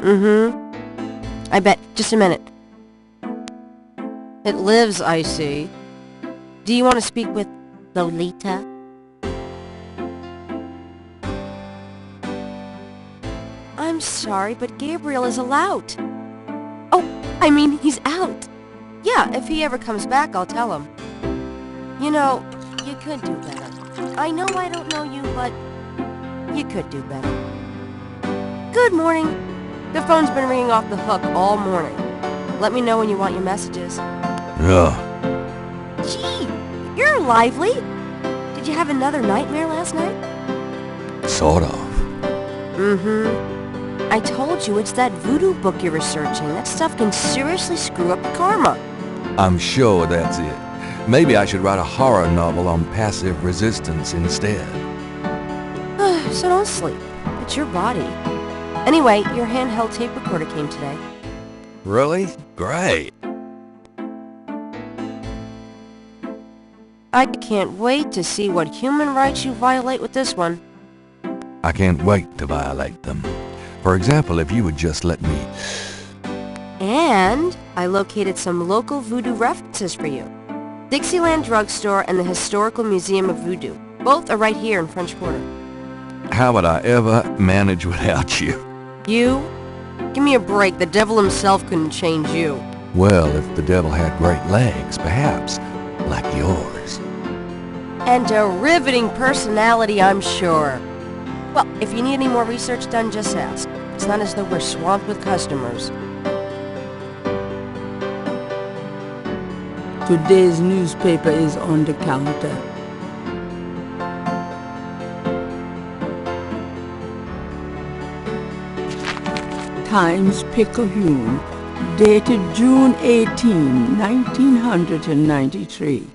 Mm-hmm. I bet. Just a minute. It lives, I see. Do you want to speak with Lolita? I'm sorry, but Gabriel is allowed. Oh, I mean, he's out. Yeah, if he ever comes back, I'll tell him. You know, you could do better. I know I don't know you, but you could do better. Good morning. The phone's been ringing off the hook all morning. Let me know when you want your messages. Yeah. Gee, you're lively. Did you have another nightmare last night? Sort of. Mm-hmm. I told you it's that voodoo book you're researching. That stuff can seriously screw up karma. I'm sure that's it. Maybe I should write a horror novel on passive resistance instead. So don't sleep. It's your body. Anyway, your handheld tape recorder came today. Really? Great. I can't wait to see what human rights you violate with this one. I can't wait to violate them. For example, if you would just let me... And I located some local voodoo references for you. Dixieland Drugstore and the Historical Museum of Voodoo. Both are right here in French Quarter. How would I ever manage without you? You? Give me a break. The devil himself couldn't change you. Well, if the devil had great legs, perhaps, like yours. And a riveting personality, I'm sure. Well, if you need any more research done, just ask. It's not as though we're swamped with customers. Today's newspaper is on the counter. Times-Picayune, dated June 18, 1993.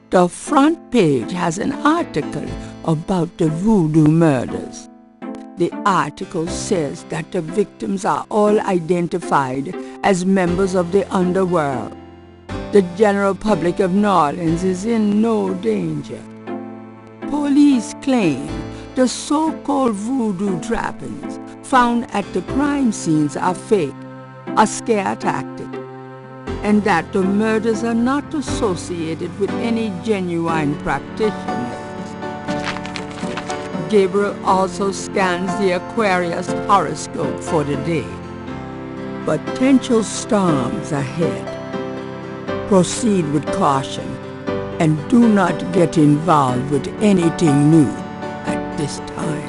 The front page has an article about the voodoo murders. The article says that the victims are all identified as members of the underworld. The general public of New Orleans is in no danger. Police claim the so-called voodoo trappings found at the crime scenes are fake, a scare tactic, and that the murders are not associated with any genuine practitioners. Gabriel also scans the Aquarius horoscope for the day. Potential storms ahead. Proceed with caution and do not get involved with anything new at this time.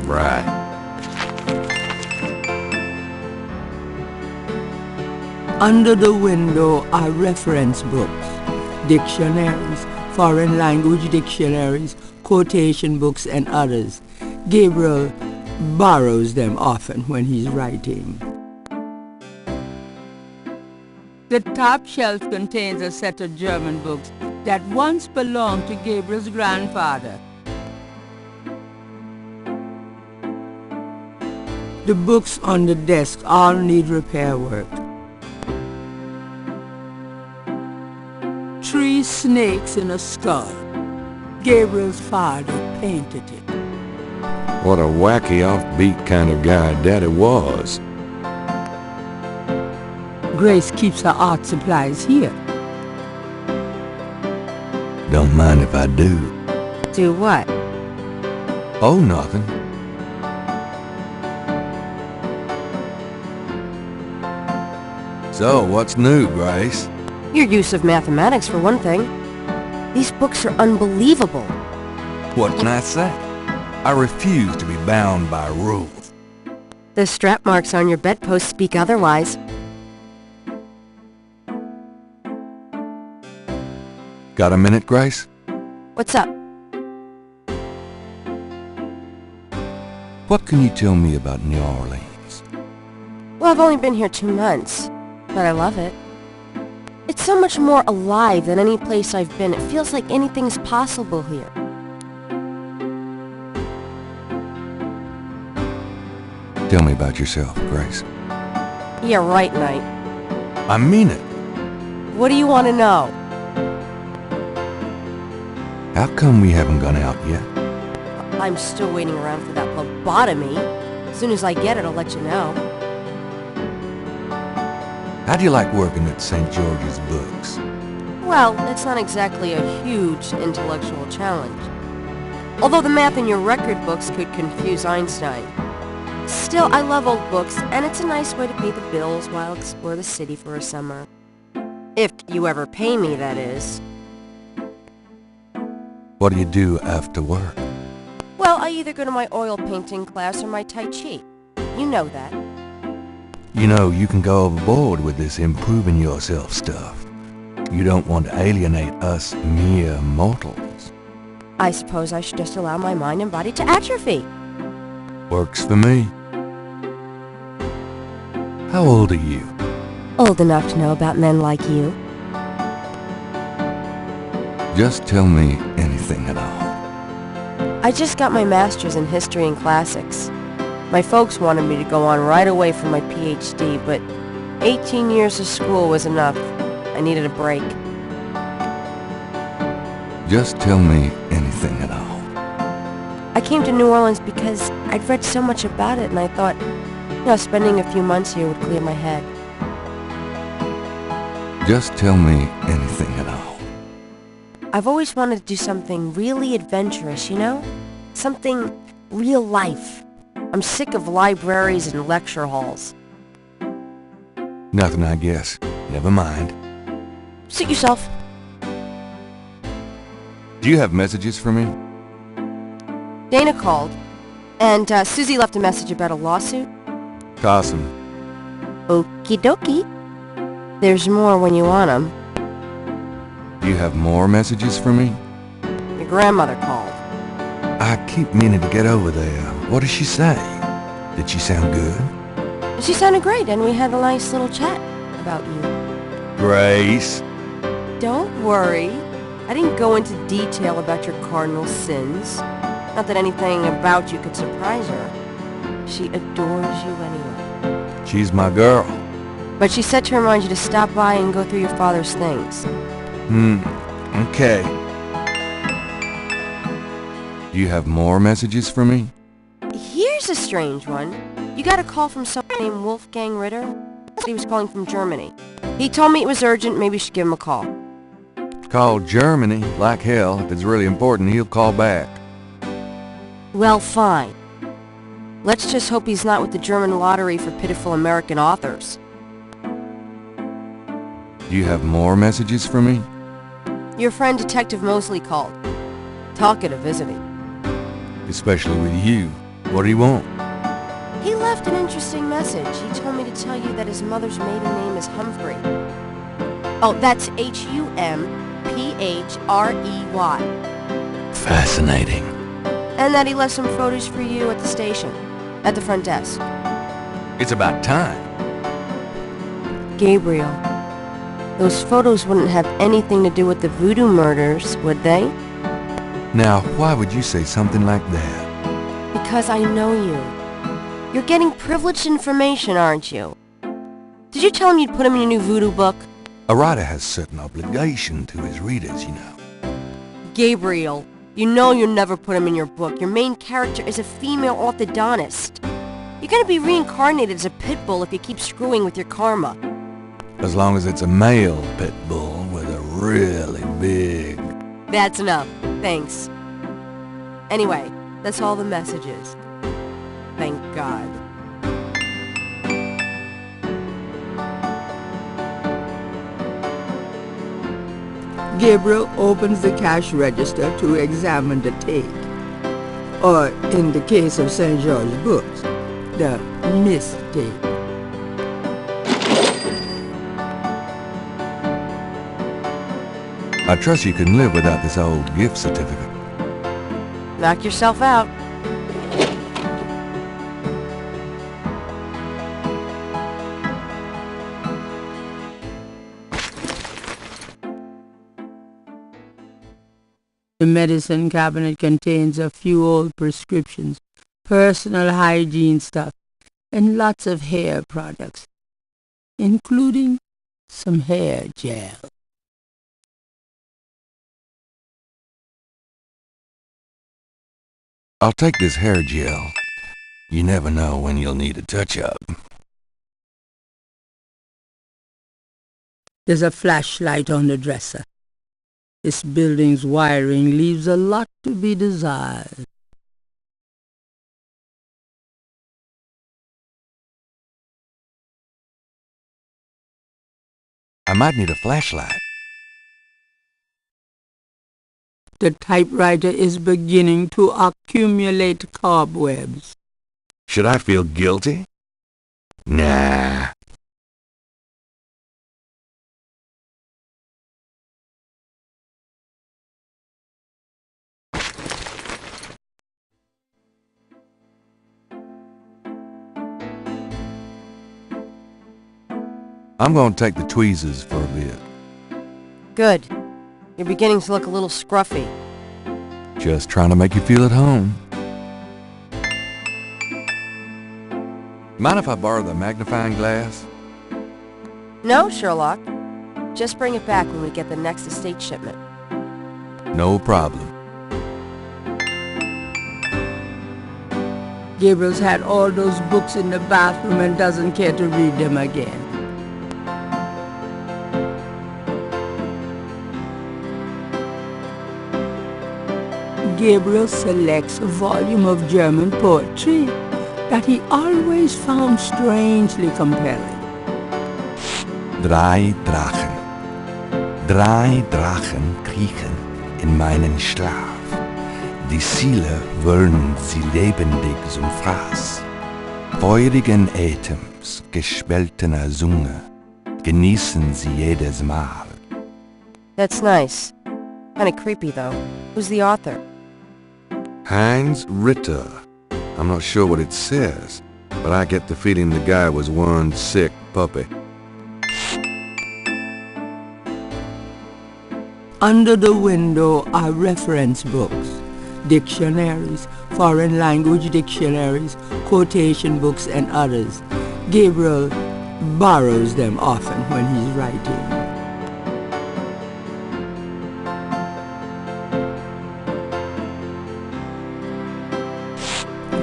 Right. Under the window are reference books, dictionaries, foreign language dictionaries, quotation books, and others. Gabriel borrows them often when he's writing. The top shelf contains a set of German books that once belonged to Gabriel's grandfather. The books on the desk all need repair work. 3 snakes in a skull. Gabriel's father painted it. What a wacky offbeat kind of guy Daddy was. Grace keeps her art supplies here. Don't mind if I do. Do what? Oh, nothing. So, what's new, Grace? Your use of mathematics, for one thing. These books are unbelievable. What can I say? I refuse to be bound by rules. The strap marks on your bedpost speak otherwise. Got a minute, Grace? What's up? What can you tell me about New Orleans? Well, I've only been here 2 months, but I love it. It's so much more alive than any place I've been. It feels like anything's possible here. Tell me about yourself, Grace. Yeah, right, Knight. I mean it. What do you want to know? How come we haven't gone out yet? I'm still waiting around for that lobotomy. soon as I get it, I'll let you know. How do you like working at St. George's Books? Well, it's not exactly a huge intellectual challenge. Although the math in your record books could confuse Einstein. Still, I love old books, and it's a nice way to pay the bills while I explore the city for a summer. If you ever pay me, that is. What do you do after work? Well, I either go to my oil painting class or my Tai Chi. You know that. You know, you can go overboard with this improving yourself stuff. You don't want to alienate us mere mortals. I suppose I should just allow my mind and body to atrophy. Works for me. How old are you? Old enough to know about men like you. Just tell me anything at all. I just got my master's in history and classics. My folks wanted me to go on right away for my PhD, but 18 years of school was enough. I needed a break. Just tell me anything at all. I came to New Orleans because I'd read so much about it, and I thought, spending a few months here would clear my head. Just tell me anything at all. I've always wanted to do something really adventurous, Something real life. I'm sick of libraries and lecture halls. Nothing, I guess. Never mind. Suit yourself. Do you have messages for me? Dana called, and Susie left a message about a lawsuit. Awesome. Okie dokie. There's more when you want 'em. Do you have more messages for me? Your grandmother called. I keep meaning to get over there. What did she say? Did she sound good? She sounded great, and we had a nice little chat about you. Grace. Don't worry. I didn't go into detail about your cardinal sins. Not that anything about you could surprise her. She adores you anyway. She's my girl. But she said to remind you to stop by and go through your father's things. Okay. Do you have more messages for me? Here's a strange one. You got a call from someone named Wolfgang Ritter? He was calling from Germany. He told me it was urgent, maybe you should give him a call. Call Germany? Like hell. If it's really important, he'll call back. Well, fine. Let's just hope he's not with the German lottery for pitiful American authors. Do you have more messages for me? Your friend Detective Mosley called. Talkative, isn't he? Especially with you. What do you want? He left an interesting message. He told me to tell you that his mother's maiden name is Humphrey. Oh, that's Humprey. Fascinating. And that he left some photos for you at the station, at the front desk. It's about time. Gabriel, those photos wouldn't have anything to do with the voodoo murders, would they? Now, why would you say something like that? Because I know you. You're getting privileged information, aren't you? Did you tell him you'd put him in your new voodoo book? A writer has certain obligation to his readers, you know. Gabriel, you know you'll never put him in your book. Your main character is a female orthodontist. You're gonna be reincarnated as a pit bull if you keep screwing with your karma. As long as it's a male pit bull with a really big... That's enough. Thanks. Anyway, that's all the messages. Thank God. Gabriel opens the cash register to examine the take, or in the case of St. George's Books, the mistake. I trust you can live without this old gift certificate. Knock yourself out. The medicine cabinet contains a few old prescriptions, personal hygiene stuff, and lots of hair products, including some hair gel. I'll take this hair gel. You never know when you'll need a touch-up. There's a flashlight on the dresser. This building's wiring leaves a lot to be desired. I might need a flashlight. The typewriter is beginning to accumulate cobwebs. Should I feel guilty? Nah. I'm gonna take the tweezers for a bit. Good. You're beginning to look a little scruffy. Just trying to make you feel at home. Mind if I borrow the magnifying glass? No, Sherlock. Just bring it back when we get the next estate shipment. No problem. Gabriel's had all those books in the bathroom and doesn't care to read them again. Gabriel selects a volume of German poetry that he always found strangely compelling. Drei Drachen kriechen in meinen Schlaf. Die Ziele wollen sie lebendig zum Fraß. Feurigen Atems, gespaltener Zunge, genießen sie jedes Mal. That's nice. Kinda creepy, though. Who's the author? Heinz Ritter. I'm not sure what it says, but I get the feeling the guy was one sick puppy. Under the window are reference books, dictionaries, foreign language dictionaries, quotation books, and others. Gabriel borrows them often when he's writing.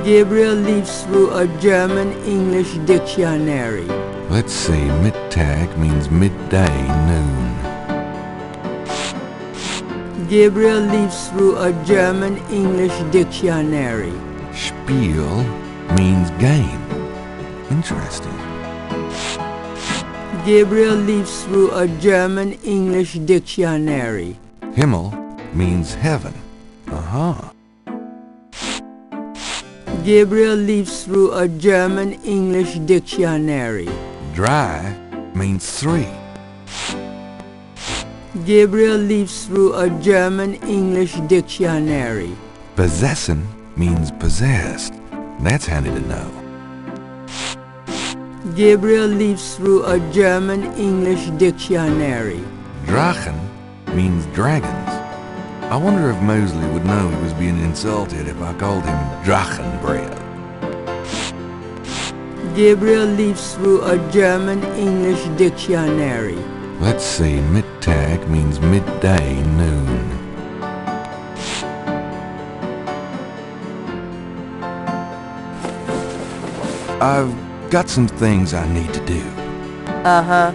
Gabriel leafs through a German-English dictionary. Let's see, Mittag means midday, noon. Gabriel leafs through a German-English dictionary. Spiel means game. Interesting. Gabriel leafs through a German-English dictionary. Himmel means heaven. Uh-huh. Gabriel leafs through a German-English dictionary. Dry means 3. Gabriel leafs through a German-English dictionary. Besessen means possessed. That's handy to know. Gabriel leafs through a German-English dictionary. Drachen means dragons. I wonder if Mosley would know he was being insulted if I called him Drachenbread. Gabriel leafs through a German-English dictionary. Let's see, Mittag means midday, noon. I've got some things I need to do. Uh-huh.